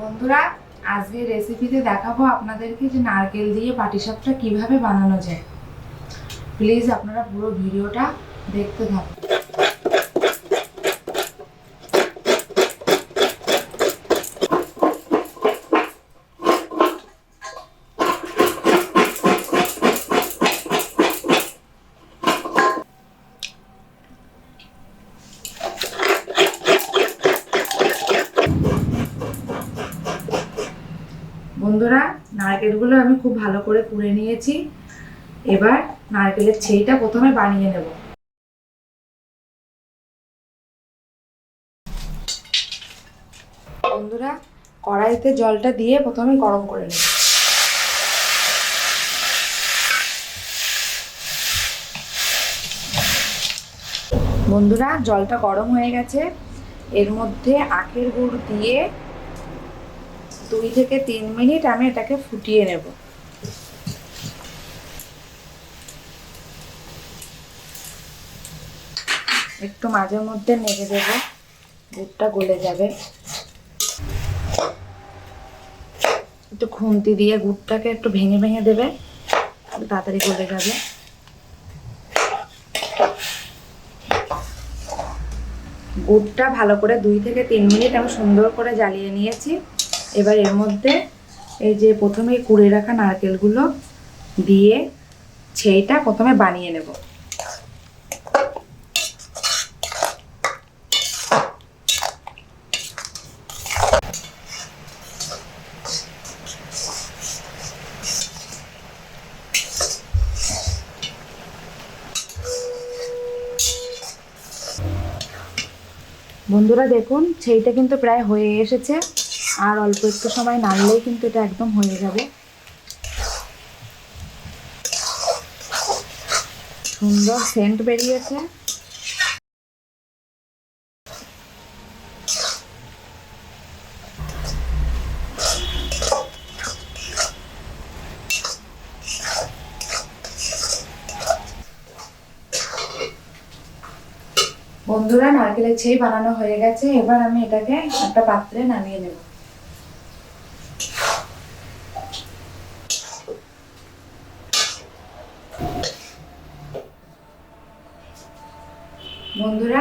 বন্ধুরা, আজকে রেসিপিতে দেখাবো আপনাদেরকে যে নারকেল দিয়ে পাটিসাপটা কিভাবে বানানো যায়। প্লিজ আপনারা পুরো ভিডিওটা দেখতে থাকুন। বন্ধুরা, নারকেলগুলো আমি খুব ভালো করে কুড়ে নিয়েছি। এবার নারকেলের ছেইটা প্রথমে বানিয়ে নেব। বন্ধুরা, কড়াইতে জলটা দিয়ে প্রথমে গরম করে নেব। বন্ধুরা, জলটা গরম হয়ে গেছে। এর মধ্যে আখের গুড় দিয়ে 2 থেকে 3 মিনিট আমি এটাকে ফুটিয়ে নেব। একটু মাঝে মধ্যে নেড়ে দেব, গুড়টা গলে যাবে। একটু খুন্তি দিয়ে গুড়টাকে একটু ভেঙে ভেঙে দেবে, তাড়াতাড়ি গলে যাবে। গুড়টা ভালো করে 2 থেকে 3 মিনিট আমি সুন্দর করে জ্বালিয়ে নিয়েছি। এবার এর মধ্যে এই যে প্রথমে কুড়ে রাখা নারকেলগুলো দিয়ে ছেইটা প্রথমে বানিয়ে নেব। বন্ধুরা দেখুন, ছেইটা কিন্তু প্রায় হয়ে এসেছে। আর অল্প একটু সময় নাড়লেই কিন্তু এটা একদম হয়ে যাবে। সুন্দর সেন্ট বেরিয়েছে। বন্ধুরা, নারকেলের ছেই বানানো হয়ে গেছে। এবার আমি এটাকে একটা পাত্রে নামিয়ে নেব। বন্ধুরা,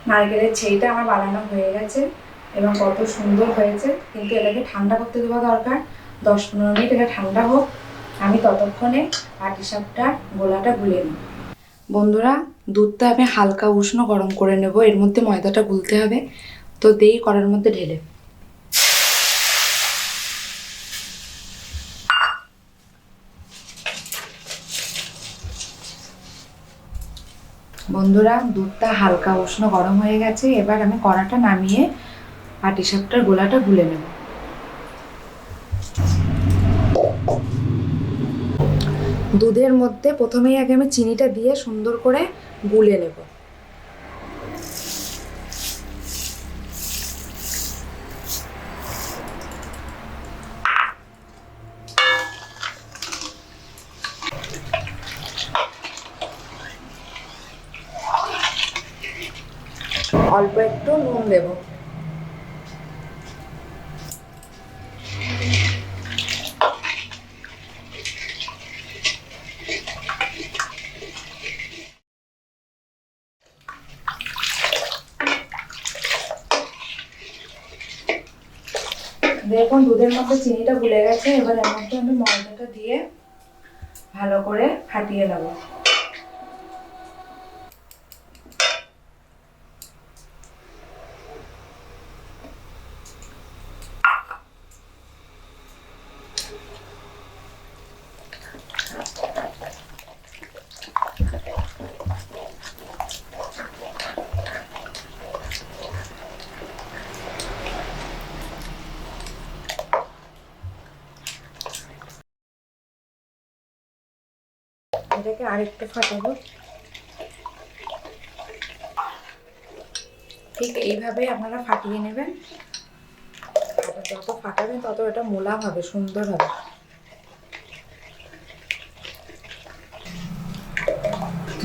নারকেলের ছেইটা আমার বানানো হয়ে গেছে এবং কত সুন্দর হয়েছে। কিন্তু এটাকে ঠান্ডা করতে দেওয়া দরকার। 10-15 মিনিট এটা ঠান্ডা হোক, আমি ততক্ষণে পাটিসাপটার গোলাটা গুলে নিই। বন্ধুরা, দুধটা আমি হালকা উষ্ণ গরম করে নেব। এর মধ্যে ময়দাটা গুলতে হবে, তো দেই কড়ার মধ্যে ঢেলে। বন্ধুরা, দুধটা হালকা উষ্ণ গরম হয়ে গেছে। এবার আমি কড়াটা নামিয়ে পাটিসাপটার গোলাটা গুলে নেব। দুধের মধ্যে প্রথমেই আগে আমি চিনিটা দিয়ে সুন্দর করে গুলে নেব। অল্প একটু নুন দেব। দেখুন, দুধের মধ্যে চিনিটা গুলে গেছে। এবার এর মধ্যে আমি ময়দাটা দিয়ে ভালো করে ফাটিয়ে নেব। এটাকে আরেকটু ফাটাবো। ঠিক এইভাবে আপনারা ফাটিয়ে নেবেন। যত ফাটাবেন তত এটা মোলাম হবে, সুন্দর হবে।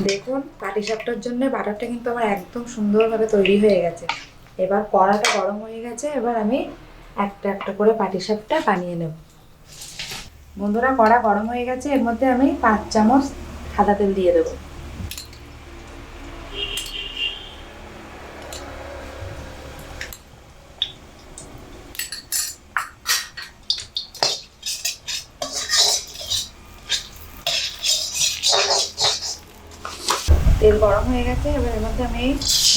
দেখুন পাটিসাপটার জন্য বাটারটা কিন্তু আমার একদম সুন্দরভাবে তৈরি হয়ে গেছে। এবার কড়াটা গরম হয়ে গেছে, এবার আমি একটা একটা করে পাটিসাপটা বানিয়ে নেব। বন্ধুরা, কড়া গরম হয়ে গেছে, এর মধ্যে আমি 5 চামচ সাদা তেল দিয়ে দেবো। তেল গরম হয়ে গেছে, এবার এর মধ্যে আমি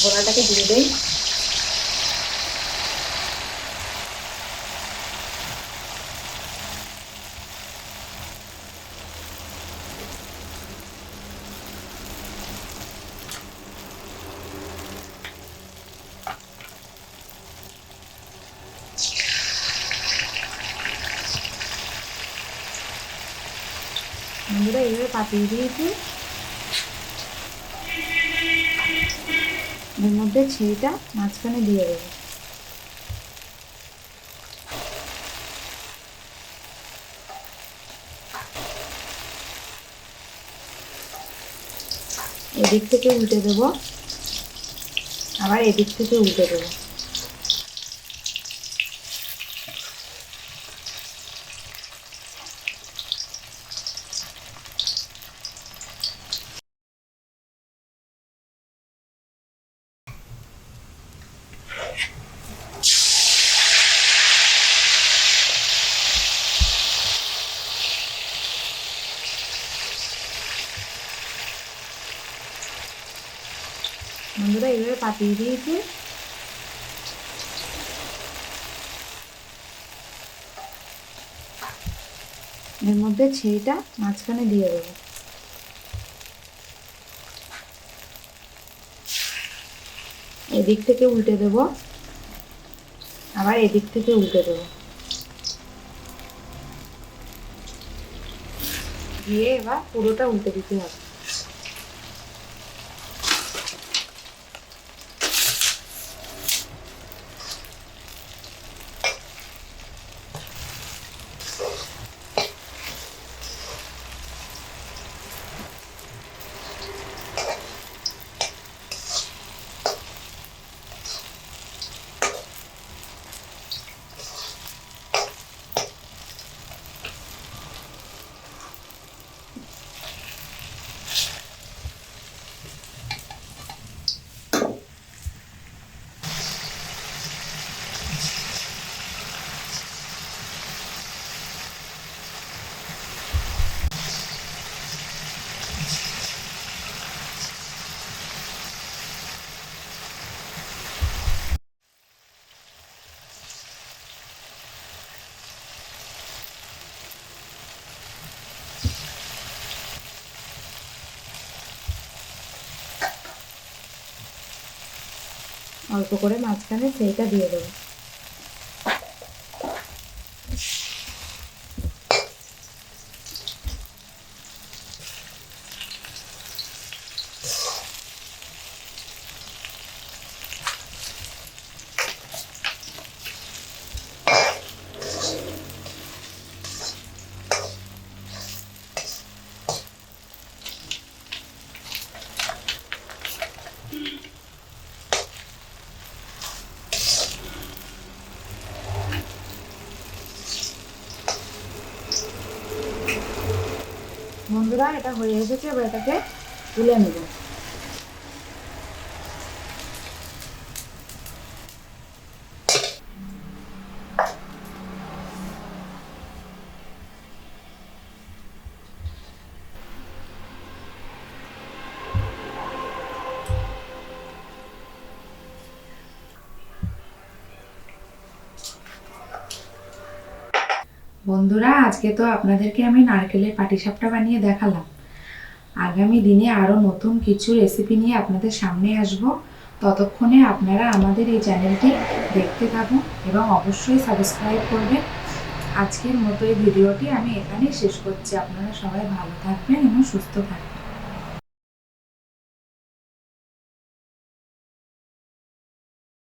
গোলাটাকে দিয়ে দিই। বন্ধুরা, এইভাবে পাতিয়ে দিয়েছি। এর মধ্যে ছেইটা মাঝখানে দিয়ে দেবো। এদিক থেকে উল্টে দেবো, আবার এদিক থেকে উল্টে দেবো। বন্ধুরা, এইভাবে পাতিয়ে দিয়েছি। এর মধ্যে ছেইটা মাঝখানে দিয়ে দেবো। এদিক থেকে উল্টে দেবো, আবার এদিক থেকে উল্টে দেবো। দিয়ে এবার পুরোটা উল্টে দিতে হবে। অল্প করে মাঝখানে সেইটা দিয়ে দেবো। বন্ধুরা, এটা হয়ে এসেছে, এবার এটাকে তুলে নেব। বন্ধুরা, আজকে তো আপনাদেরকে আমি নারকেলের পাটিসাপটা বানিয়ে দেখালাম। আগামী দিনে আরও নতুন কিছু রেসিপি নিয়ে আপনাদের সামনে আসব। ততক্ষণে আপনারা আমাদের এই চ্যানেলটি দেখতে থাকুন এবং অবশ্যই সাবস্ক্রাইব করবেন। আজকের মতো এই ভিডিওটি আমি এখানেই শেষ করছি। আপনারা সবাই ভালো থাকবেন এবং সুস্থ থাকবেন।